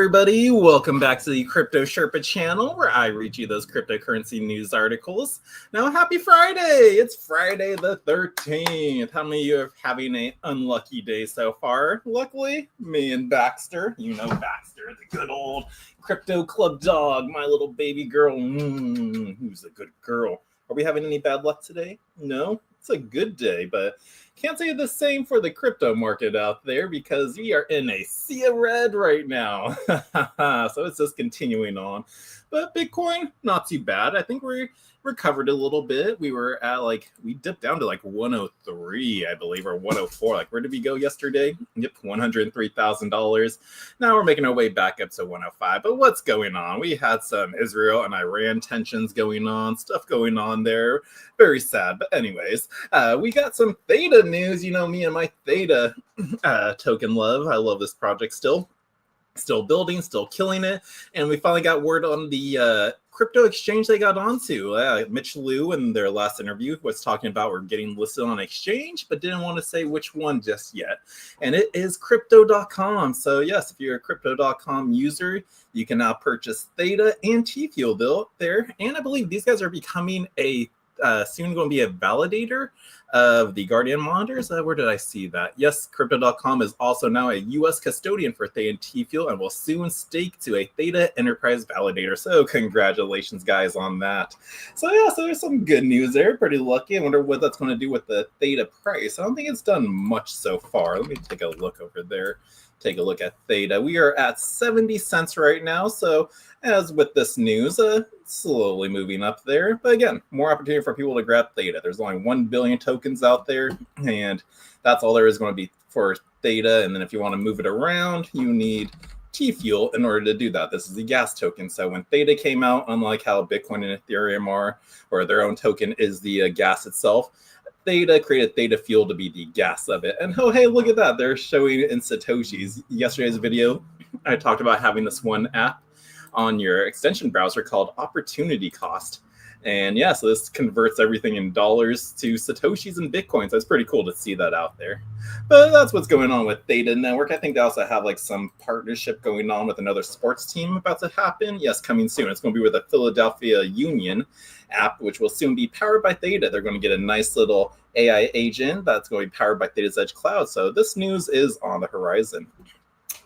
everybody. Welcome back to the Crypto Sherpa channel, where I read you those cryptocurrency news articles. Now, happy Friday! It's Friday the 13th. How many of you are having an unlucky day so far? Luckily, me and Baxter. You know Baxter, the good old crypto club dog, my little baby girl. Who's a good girl? Are we having any bad luck today? No? It's a good day, but can't say the same for the crypto market out there because we are in a sea of red right now. So it's just continuing on. But Bitcoin, not too bad. I think we recovered a little bit. We were at we dipped down to 103, I believe, or 104. Where did we go yesterday? Yep, $103,000. Now we're making our way back up to 105. But what's going on? We had some Israel and Iran tensions going on, stuff going on there. Very sad. But anyways, we got some Theta news. You know me and my Theta token love. I love this project still building, still killing it. And we finally got word on the crypto exchange they got onto. Mitch Liu in their last interview was talking about we're getting listed on exchange, but didn't want to say which one just yet. And it is crypto.com. So yes, if you're a crypto.com user, you can now purchase Theta and T-Fuel there. And I believe these guys are becoming a soon going to be a validator of the Guardian monitors. Where did I see that? Yes, Crypto.com is also now a U.S. custodian for Theta and T-Fuel and will soon stake to a Theta Enterprise validator. So congratulations, guys, on that. So yeah, so there's some good news there. Pretty lucky. I wonder what that's going to do with the Theta price. I don't think it's done much so far. Let me take a look over there. Take a look at Theta. We are at 70 cents right now. So as with this news, slowly moving up there. But again, more opportunity for people to grab Theta. There's only 1 billion tokens out there, and that's all there is going to be for Theta. And then if you want to move it around, you need T-Fuel in order to do that. This is the gas token. So when Theta came out, unlike how Bitcoin and Ethereum are, or their own token is the gas itself, Theta created Theta Fuel to be the gas of it. And oh, hey, look at that. They're showing it in Satoshis. Yesterday's video, I talked about having this one app on your extension browser called Opportunity Cost. And yeah, so this converts everything in dollars to Satoshis and Bitcoins. So it's pretty cool to see that out there. But that's what's going on with Theta Network. I think they also have some partnership going on with another sports team about to happen. Yes, coming soon. It's going to be with the Philadelphia Union app, which will soon be powered by Theta. They're going to get a nice little AI agent that's going to be powered by Theta's Edge Cloud. So this news is on the horizon.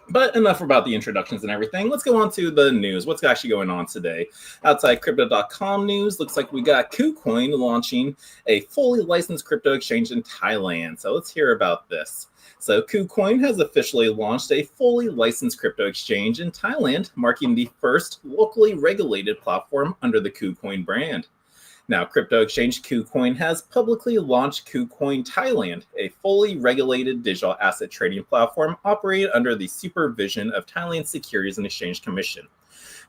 But enough about the introductions and everything. Let's go on to the news. What's actually going on today? Outside crypto.com news, looks like we got KuCoin launching a fully licensed crypto exchange in Thailand. So let's hear about this. So KuCoin has officially launched a fully licensed crypto exchange in Thailand, marking the first locally regulated platform under the KuCoin brand. Now, crypto exchange KuCoin has publicly launched KuCoin Thailand, a fully regulated digital asset trading platform operating under the supervision of Thailand's Securities and Exchange Commission.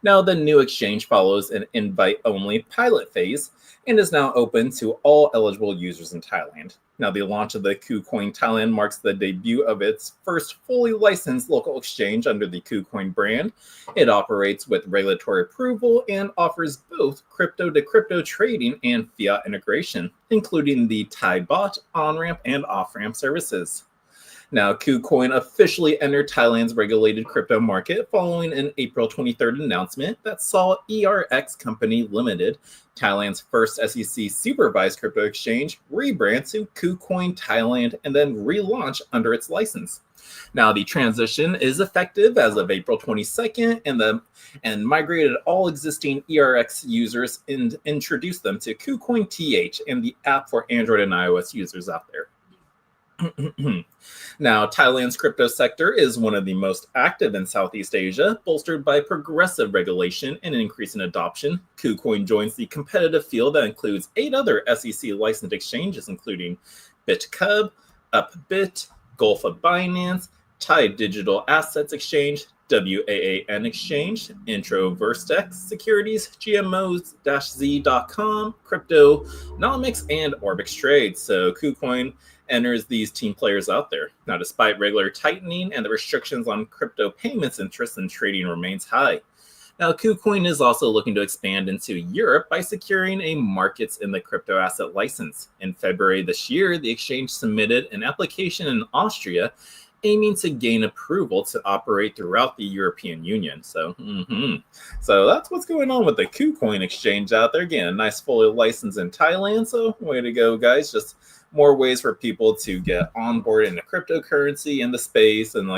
Now, the new exchange follows an invite-only pilot phase and is now open to all eligible users in Thailand. Now, the launch of the KuCoin Thailand marks the debut of its first fully licensed local exchange under the KuCoin brand. It operates with regulatory approval and offers both crypto-to-crypto trading and fiat integration, including the Thai bot, on-ramp, and off-ramp services. Now, KuCoin officially entered Thailand's regulated crypto market following an April 23rd announcement that saw ERX Company Limited, Thailand's first SEC supervised crypto exchange, rebrand to KuCoin Thailand and then relaunch under its license. Now, the transition is effective as of April 22nd and migrated all existing ERX users and introduced them to KuCoin TH and the app for Android and iOS users out there. Now, Thailand's crypto sector is one of the most active in Southeast Asia, bolstered by progressive regulation and increasing adoption. KuCoin joins the competitive field that includes 8 other SEC licensed exchanges, including BitCub, UpBit, Gulf of Binance, Thai Digital Assets Exchange, WAAN Exchange, Introversex Securities, GMOs-Z.com, Cryptonomics, and Orbix Trade. So KuCoin enters these team players out there. Now, despite regular tightening and the restrictions on crypto payments, interest in trading remains high. Now, KuCoin is also looking to expand into Europe by securing a markets in the crypto asset license. In February this year, the exchange submitted an application in Austria aiming to gain approval to operate throughout the European Union. So that's what's going on with the KuCoin exchange out there. Again, a nice fully licensed in Thailand. So way to go, guys. Just more ways for people to get on board into cryptocurrency in the space. And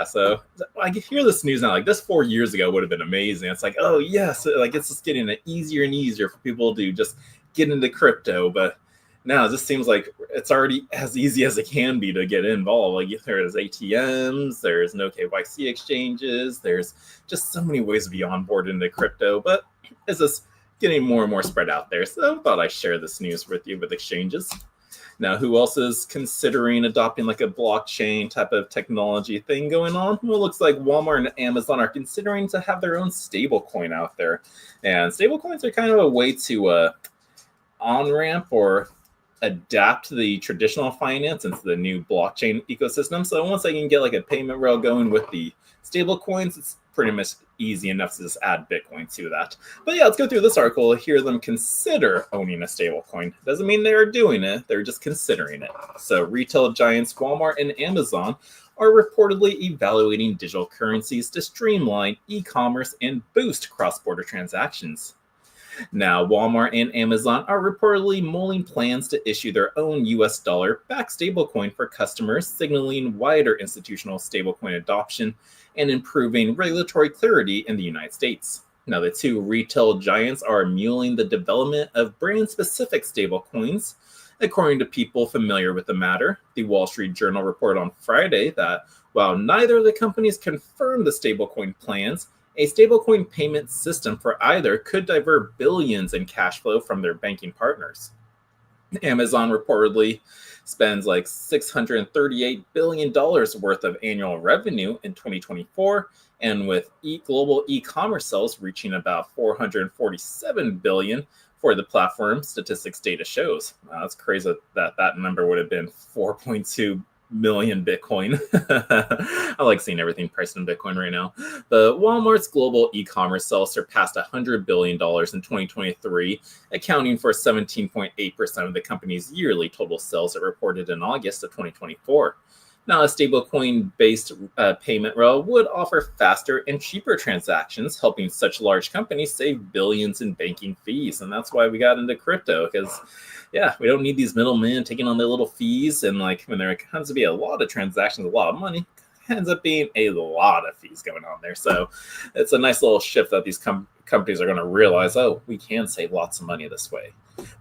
so I hear this news now, like this 4 years ago would have been amazing. It's like, oh yes, like it's just getting easier and easier for people to just get into crypto. But now it just seems like it's already as easy as it can be to get involved. Like there's ATMs, there's no KYC exchanges, there's just so many ways to be on board into crypto, but it's just getting more and more spread out there. So I thought I'd share this news with you with exchanges. Now, who else is considering adopting like a blockchain type of technology thing going on? Well, it looks like Walmart and Amazon are considering to have their own stablecoin out there. And stablecoins are kind of a way to on-ramp or adapt the traditional finance into the new blockchain ecosystem. So once I can get like a payment rail going with the stable coins, it's pretty much easy enough to just add Bitcoin to that. But yeah, let's go through this article. Hear them consider owning a stable coin. Doesn't mean they're doing it, they're just considering it. So retail giants Walmart and Amazon are reportedly evaluating digital currencies to streamline e-commerce and boost cross-border transactions. Now, Walmart and Amazon are reportedly mulling plans to issue their own US dollar-backed stablecoin for customers, signaling wider institutional stablecoin adoption and improving regulatory clarity in the United States. Now, the two retail giants are mulling the development of brand-specific stablecoins, according to people familiar with the matter. The Wall Street Journal reported on Friday that while neither of the companies confirmed the stablecoin plans, a stablecoin payment system for either could divert billions in cash flow from their banking partners. Amazon reportedly spends like $638 billion worth of annual revenue in 2024, and with global e-commerce sales reaching about $447 billion for the platform, statistics data shows. That's crazy that number would have been 4.2 million Bitcoin. I like seeing everything priced in Bitcoin right now. But Walmart's global e-commerce sales surpassed $100 billion in 2023, accounting for 17.8% of the company's yearly total sales that reported in August of 2024. Now, a stablecoin-based payment rail would offer faster and cheaper transactions, helping such large companies save billions in banking fees. And that's why we got into crypto, because we don't need these middlemen taking on their little fees. And like when there comes to be a lot of transactions, a lot of money, ends up being a lot of fees going on there. So it's a nice little shift that these companies are going to realize, oh, we can save lots of money this way.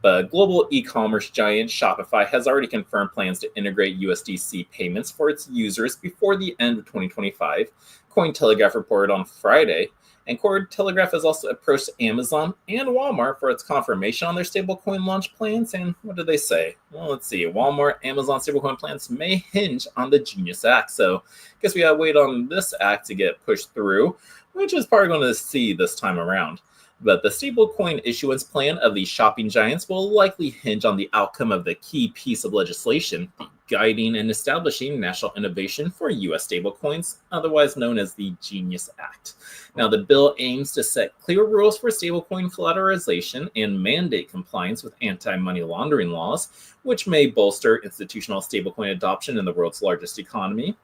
But global e-commerce giant Shopify has already confirmed plans to integrate USDC payments for its users before the end of 2025, Cointelegraph reported on Friday. And Cointelegraph has also approached Amazon and Walmart for its confirmation on their stablecoin launch plans. And what did they say? Well, let's see. Walmart, Amazon stablecoin plans may hinge on the Genius Act. So I guess we gotta wait on this act to get pushed through, which is probably going to see this time around. But the stablecoin issuance plan of these shopping giants will likely hinge on the outcome of the key piece of legislation guiding and establishing national innovation for U.S. stablecoins, otherwise known as the Genius Act. Now, the bill aims to set clear rules for stablecoin collateralization and mandate compliance with anti-money laundering laws, which may bolster institutional stablecoin adoption in the world's largest economy.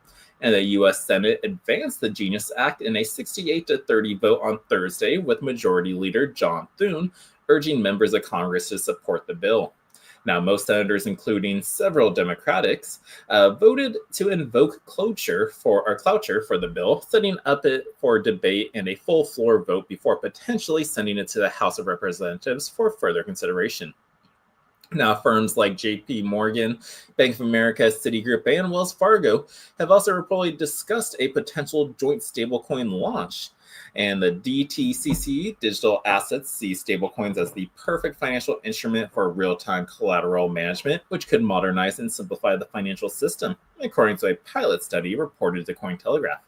And the U.S. Senate advanced the Genius Act in a 68-30 vote on Thursday, with Majority Leader John Thune urging members of Congress to support the bill. Now, most senators, including several Democrats, voted to invoke cloture for the bill, setting up it for debate and a full floor vote before potentially sending it to the House of Representatives for further consideration. Now, firms like JP Morgan, Bank of America, Citigroup, and Wells Fargo have also reportedly discussed a potential joint stablecoin launch. And the DTCC Digital Assets see stablecoins as the perfect financial instrument for real-time collateral management, which could modernize and simplify the financial system, according to a pilot study reported to Cointelegraph.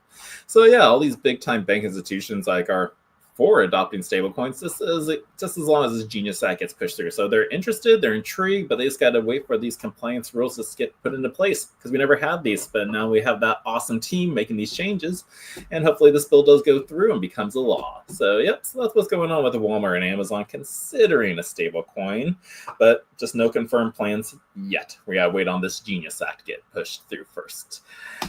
So yeah, all these big-time bank institutions are for adopting stablecoins just as long as this Genius Act gets pushed through. So they're interested, they're intrigued, but they just got to wait for these compliance rules to get put into place because we never had these. But now we have that awesome team making these changes, and hopefully this bill does go through and becomes a law. So so that's what's going on with Walmart and Amazon considering a stablecoin, but just no confirmed plans yet. We gotta wait on this Genius Act to get pushed through first.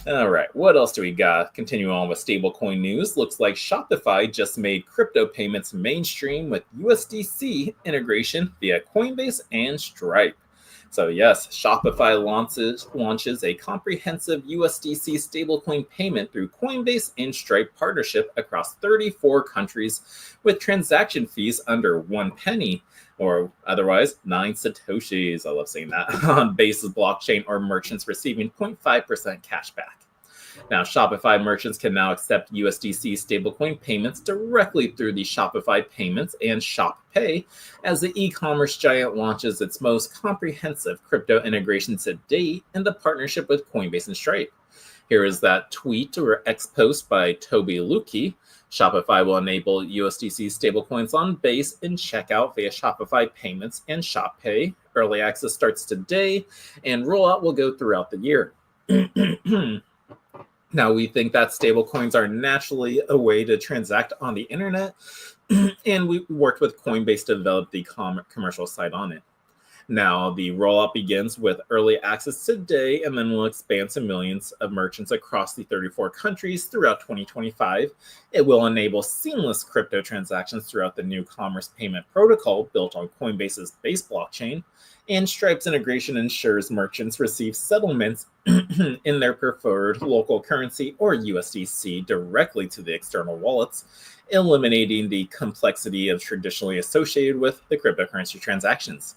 All right, what else do we got? Continuing on with stablecoin news, looks like Shopify just made crypto payments mainstream with USDC integration via Coinbase and Stripe. So yes, Shopify launches a comprehensive USDC stablecoin payment through Coinbase and Stripe partnership across 34 countries with transaction fees under 1 penny, or otherwise 9 satoshis. I love saying that, on Base's blockchain, or merchants receiving 0.5% cash back. Now, Shopify merchants can now accept USDC stablecoin payments directly through the Shopify Payments and Shop Pay as the e-commerce giant launches its most comprehensive crypto integration to date in the partnership with Coinbase and Stripe. Here is that tweet or X post by Toby Lukey. Shopify will enable USDC stablecoins on Base and checkout via Shopify Payments and Shop Pay. Early access starts today, and rollout will go throughout the year. Now, we think that stablecoins are naturally a way to transact on the internet, and we worked with Coinbase to develop the commercial site on it. Now, the rollout begins with early access today, and then will expand to millions of merchants across the 34 countries throughout 2025. It will enable seamless crypto transactions throughout the new commerce payment protocol built on Coinbase's Base blockchain, and Stripe's integration ensures merchants receive settlements in their preferred local currency or USDC directly to the external wallets, eliminating the complexity of traditionally associated with the cryptocurrency transactions.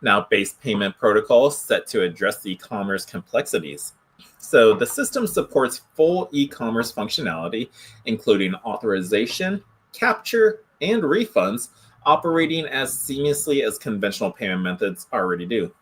Now, Base payment protocol set to address the e-commerce complexities. So the system supports full e-commerce functionality, including authorization, capture, and refunds, operating as seamlessly as conventional payment methods already do.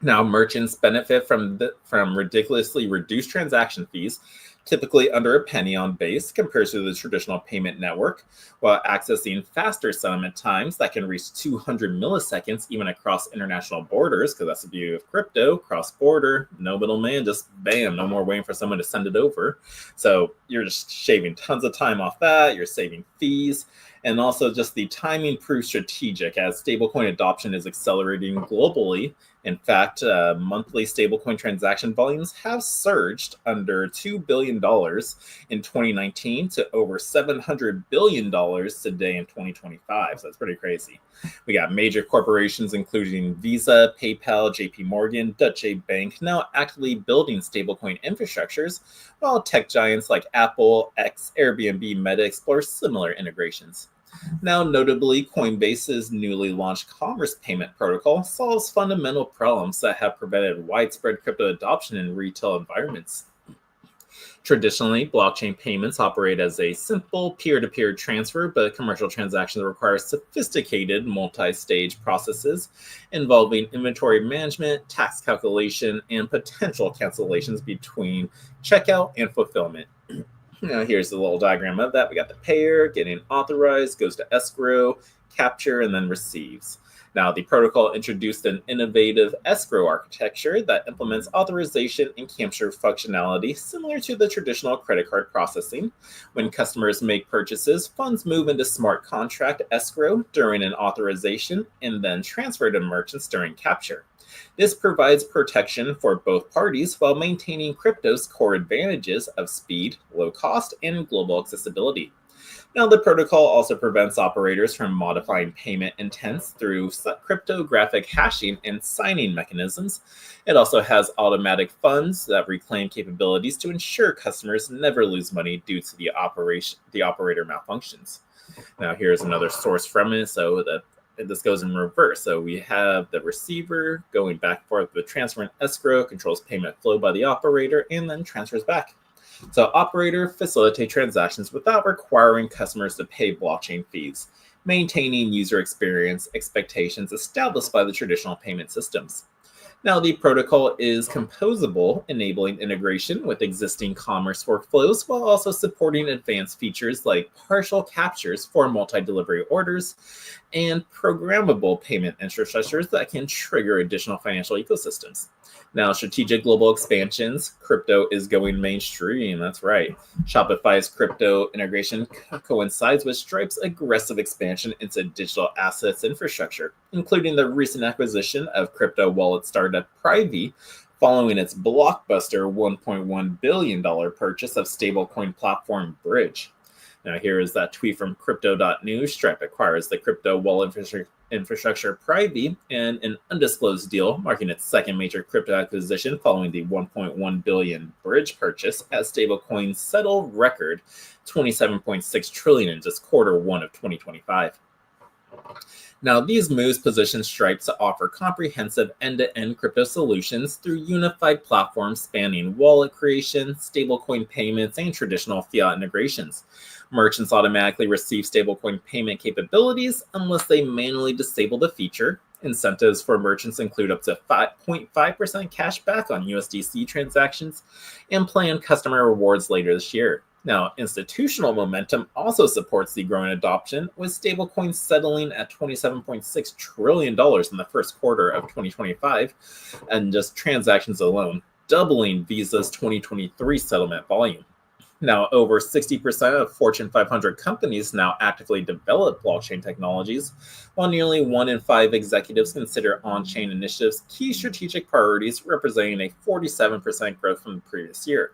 Now, merchants benefit from ridiculously reduced transaction fees, typically under a penny on Base compared to the traditional payment network, while accessing faster settlement times that can reach 200 milliseconds even across international borders, because that's the beauty of crypto, cross-border, no middleman, just bam, no more waiting for someone to send it over. So you're just shaving tons of time off that, you're saving fees, and also just the timing proves strategic as stablecoin adoption is accelerating globally. In fact, monthly stablecoin transaction volumes have surged under $2 billion in 2019 to over $700 billion today in 2025. So that's pretty crazy. We got major corporations including Visa, PayPal, JP Morgan, Deutsche Bank now actively building stablecoin infrastructures, while tech giants like Apple, X, Airbnb, Meta explore similar integrations. Now, notably, Coinbase's newly launched commerce payment protocol solves fundamental problems that have prevented widespread crypto adoption in retail environments. Traditionally, blockchain payments operate as a simple peer-to-peer transfer, but commercial transactions require sophisticated multi-stage processes involving inventory management, tax calculation, and potential cancellations between checkout and fulfillment. Now, here's a little diagram of that. We got the payer getting authorized, goes to escrow, capture, and then receives. Now, the protocol introduced an innovative escrow architecture that implements authorization and capture functionality similar to the traditional credit card processing. When customers make purchases, funds move into smart contract escrow during an authorization and then transfer to merchants during capture. This provides protection for both parties while maintaining crypto's core advantages of speed, low cost, and global accessibility. Now, the protocol also prevents operators from modifying payment intents through cryptographic hashing and signing mechanisms. It also has automatic funds that reclaim capabilities to ensure customers never lose money due to the operator malfunctions. Now, here's another source from it. So this goes in reverse. So we have the receiver going back and forth with transfer and escrow, controls payment flow by the operator, and then transfers back. So operator facilitate transactions without requiring customers to pay blockchain fees, maintaining user experience expectations established by the traditional payment systems. Now, the protocol is composable, enabling integration with existing commerce workflows while also supporting advanced features like partial captures for multi-delivery orders and programmable payment infrastructures that can trigger additional financial ecosystems. Now, strategic global expansions, crypto is going mainstream. That's right. Shopify's crypto integration coincides with Stripe's aggressive expansion into digital assets infrastructure, including the recent acquisition of crypto wallet startup Privy, following its blockbuster $1.1 billion purchase of stablecoin platform Bridge. Now, here is that tweet from Crypto.news. Stripe acquires the crypto wallet infrastructure Privy in an undisclosed deal, marking its second major crypto acquisition following the $1.1 billion Bridge purchase, as stablecoins settle record $27.6 trillion in just quarter one of 2025. Now, these moves position Stripe to offer comprehensive end-to-end crypto solutions through unified platforms spanning wallet creation, stablecoin payments, and traditional fiat integrations. Merchants automatically receive stablecoin payment capabilities unless they manually disable the feature. Incentives for merchants include up to 5.5% cash back on USDC transactions and planned customer rewards later this year. Now, institutional momentum also supports the growing adoption, with stablecoins settling at $27.6 trillion in the first quarter of 2025, and just transactions alone, doubling Visa's 2023 settlement volume. Now, over 60% of Fortune 500 companies now actively develop blockchain technologies, while nearly 1 in 5 executives consider on-chain initiatives key strategic priorities, representing a 47% growth from the previous year.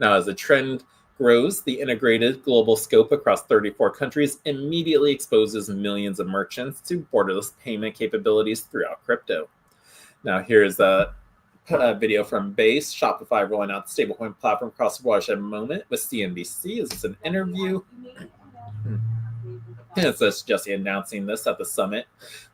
Now, as the trend grows, the integrated global scope across 34 countries immediately exposes millions of merchants to borderless payment capabilities throughout crypto. Now, here's a video from Base. Shopify rolling out the stablecoin platform across the watershed moment with CNBC. This is an interview. It's just Jesse announcing this at the summit.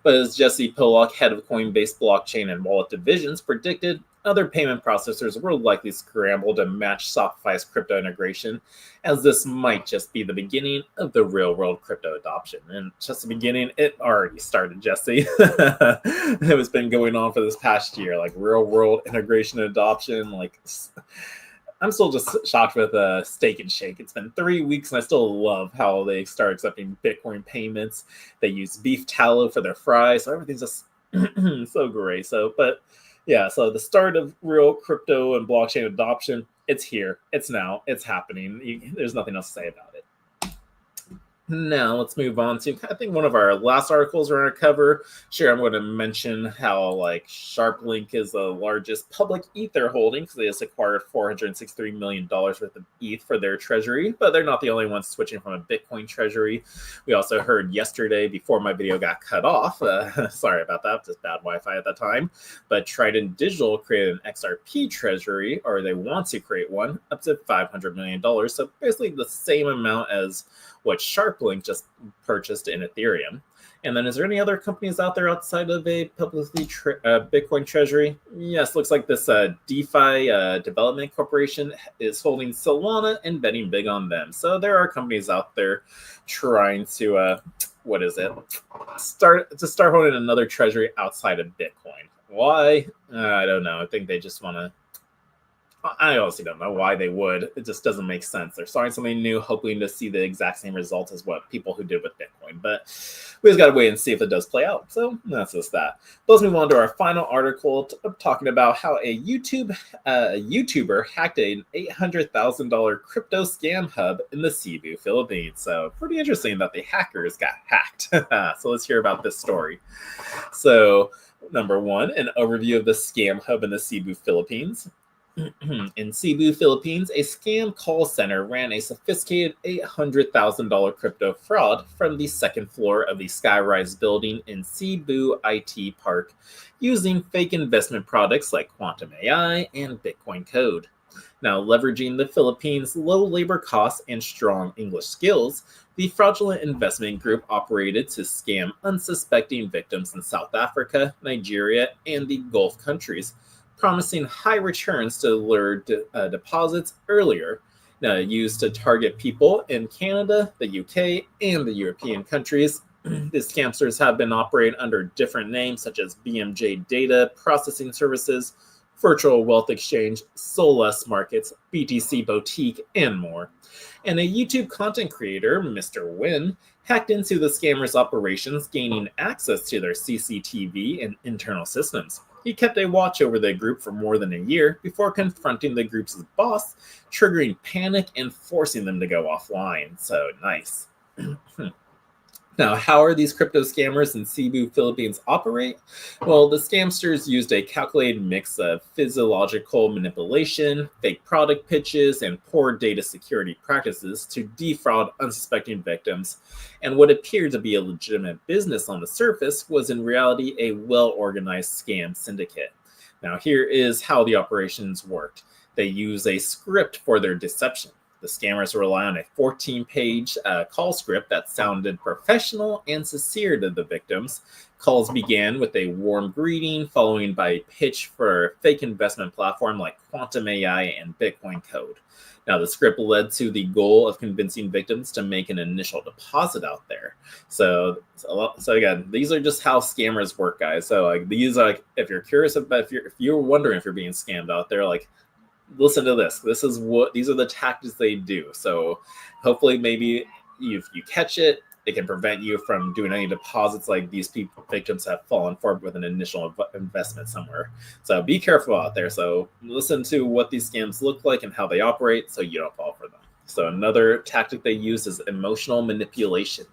But as Jesse Pollock, head of Coinbase blockchain and wallet divisions, predicted, other payment processors will likely scramble to match Shopify's crypto integration, as this might just be the beginning of the real-world crypto adoption. And just the beginning, it already started, Jesse. It's been going on for this past year, like real-world integration and adoption. Like, I'm still just shocked with Steak and Shake. It's been 3 weeks, and I still love how they start accepting Bitcoin payments. They use beef tallow for their fries, so everything's just so great. So the start of real crypto and blockchain adoption, it's here, it's now, it's happening. There's nothing else to say about it. Now, let's move on to, I think, one of our last articles we're going to cover. Sure, I'm going to mention how, SharpLink is the largest public Ether holding because they just acquired $463 million worth of ETH for their treasury, but they're not the only ones switching from a Bitcoin treasury. We also heard yesterday, before my video got cut off, sorry about that, just bad Wi-Fi at that time, but Trident Digital created an XRP treasury, or they want to create one, up to $500 million, so basically the same amount as what SharpLink just purchased in Ethereum. And then, is there any other companies out there outside of a publicly Bitcoin treasury? Yes, looks like this DeFi Development Corporation is holding Solana and betting big on them. So there are companies out there trying to, start holding another treasury outside of Bitcoin. Why? I don't know. I think they just want to. I honestly don't know why they would. It just doesn't make sense. They're starting something new, hoping to see the exact same results as what people who did with Bitcoin. But we just got to wait and see if it does play out. So that's just that. Let's move on to our final article talking about how a YouTuber hacked an $800,000 crypto scam hub in the Cebu, Philippines. So pretty interesting that the hackers got hacked. So let's hear about this story. So number one, an overview of the scam hub in the Cebu, Philippines. In Cebu, Philippines, a scam call center ran a sophisticated $800,000 crypto fraud from the second floor of the skyrise building in Cebu IT Park using fake investment products like Quantum AI and Bitcoin Code. Now, leveraging the Philippines' low labor costs and strong English skills, the fraudulent investment group operated to scam unsuspecting victims in South Africa, Nigeria, and the Gulf countries, promising high returns to lure deposits earlier, used to target people in Canada, the UK, and the European countries, The scamsters have been operating under different names such as BMJ Data Processing Services, Virtual Wealth Exchange, Solus Markets, BTC Boutique, and more. And a YouTube content creator, Mr. Win, hacked into the scammers' operations, gaining access to their CCTV and internal systems. He kept a watch over the group for more than a year before confronting the group's boss, triggering panic and forcing them to go offline. So nice. Now, how are these crypto scammers in Cebu, Philippines operate? Well, the scamsters used a calculated mix of physiological manipulation, fake product pitches, and poor data security practices to defraud unsuspecting victims. And what appeared to be a legitimate business on the surface was in reality a well-organized scam syndicate. Now, here is how the operations worked. They use a script for their deception. The scammers rely on a 14-page call script that sounded professional and sincere to the victims. Calls began with a warm greeting, following by a pitch for a fake investment platform like Quantum AI and Bitcoin Code. Now, the script led to the goal of convincing victims to make an initial deposit out there. So again, these are just how scammers work, guys. So like these are like, if you're curious about, if you're wondering if you're being scammed out there, like, listen to this. These are the tactics they do. So hopefully maybe if you catch it, it can prevent you from doing any deposits like these victims have fallen for with an initial investment somewhere. So be careful out there. So listen to what these scams look like and how they operate so you don't fall for them. So another tactic they use is emotional manipulation.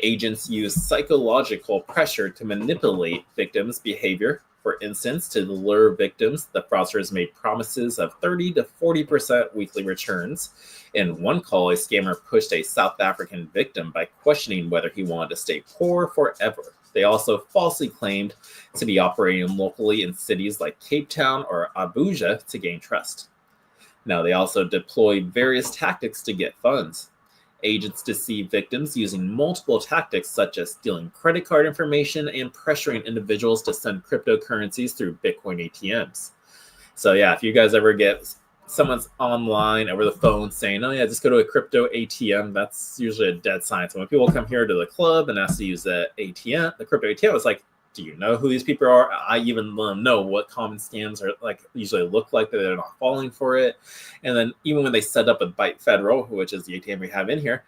Agents use psychological pressure to manipulate victims' behavior. For instance, to lure victims, the fraudsters made promises of 30 to 40% weekly returns. In one call, a scammer pushed a South African victim by questioning whether he wanted to stay poor forever. They also falsely claimed to be operating locally in cities like Cape Town or Abuja to gain trust. Now, they also deployed various tactics to get funds. Agents deceive victims using multiple tactics such as stealing credit card information and pressuring individuals to send cryptocurrencies through Bitcoin ATMs. So yeah, if you guys ever get someone's online over the phone saying, oh yeah, just go to a crypto ATM, that's usually a dead sign. So when people come here to the club and ask to use the ATM, the crypto ATM, it's like, do you know who these people are? I even know what common scams are like usually look like, that they're not falling for it. And then even when they set up a Byte Federal, which is the ATM we have in here,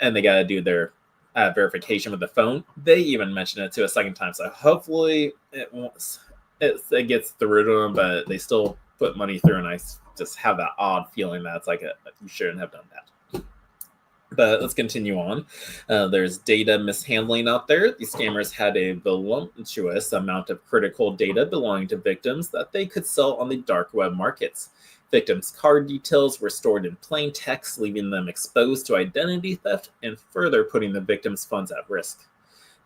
and they got to do their verification with the phone, they even mention it to a second time. So hopefully it gets through to them, but they still put money through, and I just have that odd feeling that it's like you shouldn't have done that. But let's continue on. There's data mishandling out there. These scammers had a voluminous amount of critical data belonging to victims that they could sell on the dark web markets. Victims' card details were stored in plain text, leaving them exposed to identity theft and further putting the victims' funds at risk.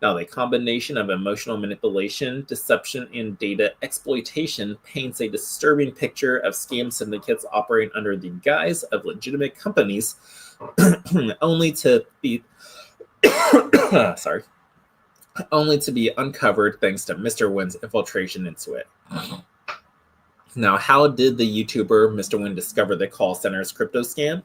Now, the combination of emotional manipulation, deception, and data exploitation paints a disturbing picture of scam syndicates operating under the guise of legitimate companies, only to be uncovered thanks to Mr. Win's infiltration into it. Now, how did the YouTuber Mr. Win discover the call center's crypto scam?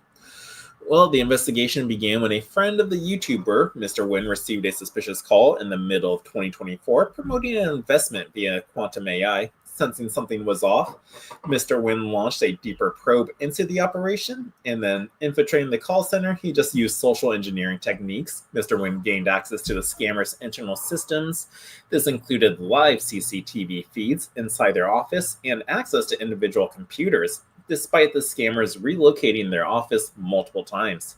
Well, the investigation began when a friend of the YouTuber, Mr. Win, received a suspicious call in the middle of 2024 promoting an investment via Quantum AI. Sensing something was off, Mr. Win launched a deeper probe into the operation, and then infiltrating the call center, he just used social engineering techniques. Mr. Win gained access to the scammers' internal systems. This included live CCTV feeds inside their office and access to individual computers, despite the scammers relocating their office multiple times.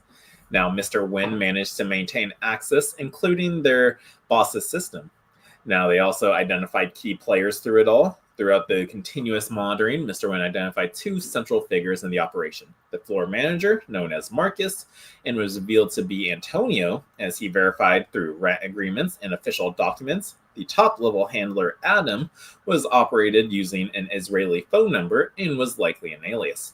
Now, Mr. Win managed to maintain access, including their boss's system. Now, they also identified key players through it all. Throughout the continuous monitoring, Mr. Win identified two central figures in the operation. The floor manager, known as Marcus, and was revealed to be Antonio, as he verified through rent agreements and official documents. The top-level handler, Adam, was operated using an Israeli phone number and was likely an alias.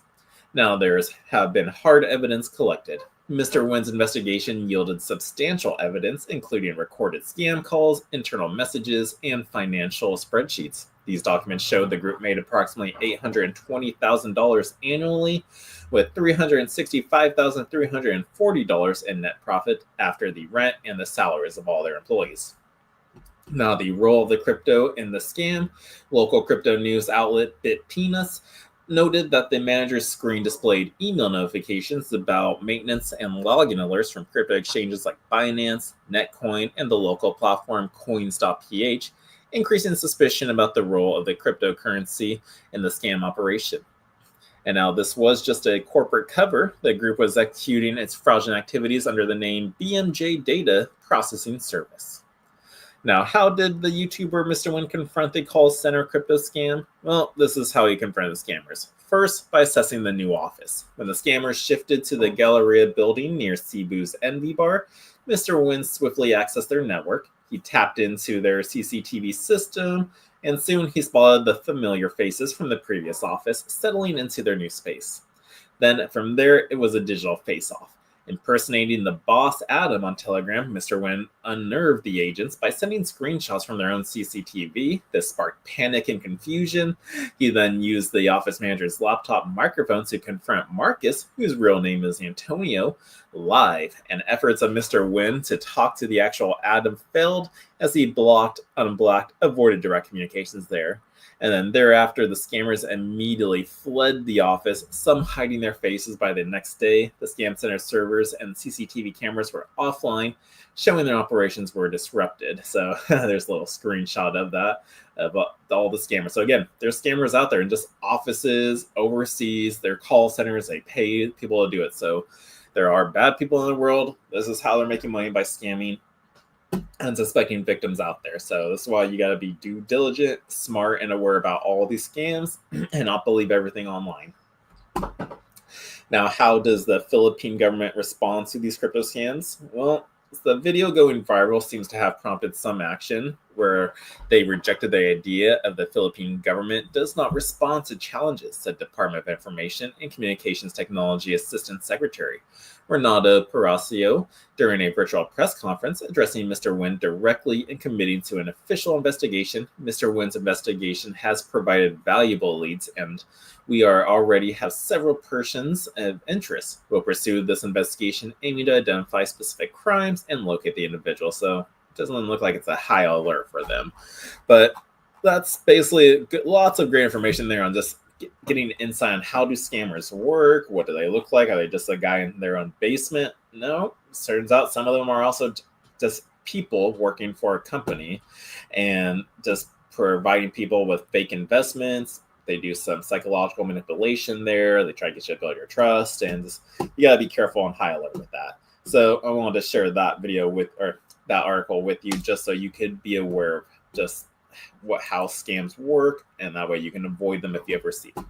Now, have been hard evidence collected. Mr. Nguyen's investigation yielded substantial evidence, including recorded scam calls, internal messages, and financial spreadsheets. These documents showed the group made approximately $820,000 annually, with $365,340 in net profit after the rent and the salaries of all their employees. Now, the role of the crypto in the scam, local crypto news outlet BitPeanuts noted that the manager's screen displayed email notifications about maintenance and login alerts from crypto exchanges like Binance, Netcoin, and the local platform Coins.ph, increasing suspicion about the role of the cryptocurrency in the scam operation. And now this was just a corporate cover. The group was executing its fraudulent activities under the name BMJ Data Processing Service. Now, how did the YouTuber Mr. Nguyen confront the call center crypto scam? Well, this is how he confronted the scammers. First, by assessing the new office. When the scammers shifted to the Galleria building near Cebu's Envy Bar, Mr. Nguyen swiftly accessed their network. He tapped into their CCTV system, and soon he spotted the familiar faces from the previous office settling into their new space. Then from there, it was a digital face-off. Impersonating the boss Adam on Telegram, Mr. Nguyen unnerved the agents by sending screenshots from their own CCTV. This sparked panic and confusion. He then used the office manager's laptop microphone to confront Marcus, whose real name is Antonio, live. And efforts of Mr. Nguyen to talk to the actual Adam failed as he unblocked, avoided direct communications there. And then thereafter, the scammers immediately fled the office, some hiding their faces. By the next day, the scam center servers and CCTV cameras were offline, showing their operations were disrupted. So there's a little screenshot of that, of all the scammers. So again, there's scammers out there in just offices, overseas, their call centers, they pay people to do it. So there are bad people in the world. This is how they're making money, by scamming and suspecting victims out there. So this is why you got to be due diligent, smart, and aware about all these scams and not believe everything online. Now, how does the Philippine government respond to these crypto scams? Well, the video going viral seems to have prompted some action, where they rejected the idea of the Philippine government does not respond to challenges, said Department of Information and Communications Technology Assistant Secretary Renato Palacio during a virtual press conference addressing Mr. Nguyen directly and committing to an official investigation. Mr. Nguyen's investigation has provided valuable leads, and we already have several persons of interest. We'll pursue this investigation aiming to identify specific crimes and locate the individual. So it doesn't look like it's a high alert for them. But that's basically lots of great information there on just getting insight on how do scammers work, what do they look like, are they just a guy in their own basement? No, it turns out some of them are also just people working for a company and just providing people with fake investments. They do some psychological manipulation there. They try to get you to build your trust, and just, you got to be careful and high alert with that. So I wanted to share that video or that article with you, just so you could be aware of just how scams work, and that way you can avoid them if you ever see them.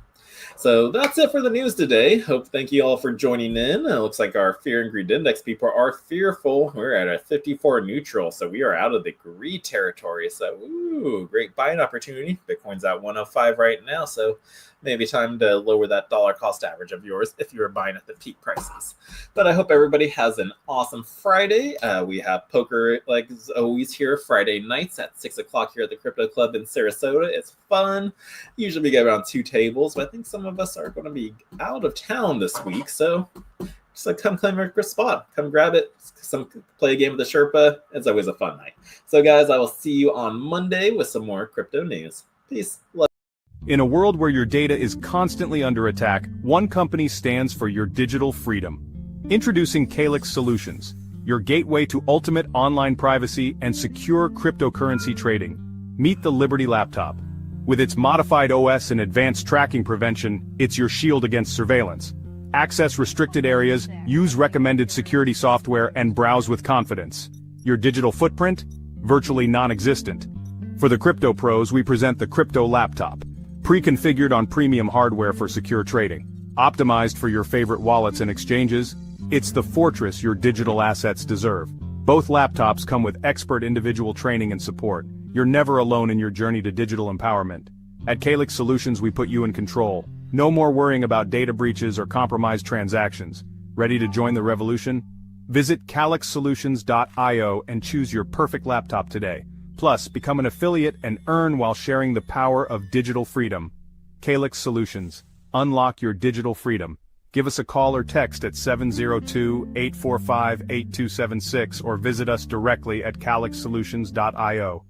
So that's it for the news today. Thank you all for joining in. It looks like our fear and greed index people are fearful. We're at a 54 neutral, so we are out of the greed territory. So, great buying opportunity. Bitcoin's at 105 right now, so maybe time to lower that dollar cost average of yours if you were buying at the peak prices. But I hope everybody has an awesome Friday. We have poker, like always, here Friday nights at 6 o'clock here at the Crypto Club in Sarasota. It's fun. Usually we get around 2 tables, but I think some of us are going to be out of town this week. So just like come claim your spot. Come grab it. Play a game with the Sherpa. It's always a fun night. So guys, I will see you on Monday with some more crypto news. Peace. Love. In a world where your data is constantly under attack, one company stands for your digital freedom. Introducing Calyx Solutions, your gateway to ultimate online privacy and secure cryptocurrency trading. Meet the Liberty Laptop. With its modified OS and advanced tracking prevention, it's your shield against surveillance. Access restricted areas, use recommended security software, and browse with confidence. Your digital footprint? Virtually non-existent. For the crypto pros, we present the Crypto Laptop. Pre-configured on premium hardware for secure trading. Optimized for your favorite wallets and exchanges, it's the fortress your digital assets deserve. Both laptops come with expert individual training and support. You're never alone in your journey to digital empowerment. At Calyx Solutions, we put you in control. No more worrying about data breaches or compromised transactions. Ready to join the revolution? Visit calyxsolutions.io and choose your perfect laptop today. Plus, become an affiliate and earn while sharing the power of digital freedom. Calyx Solutions. Unlock your digital freedom. Give us a call or text at 702-845-8276 or visit us directly at calyxsolutions.io.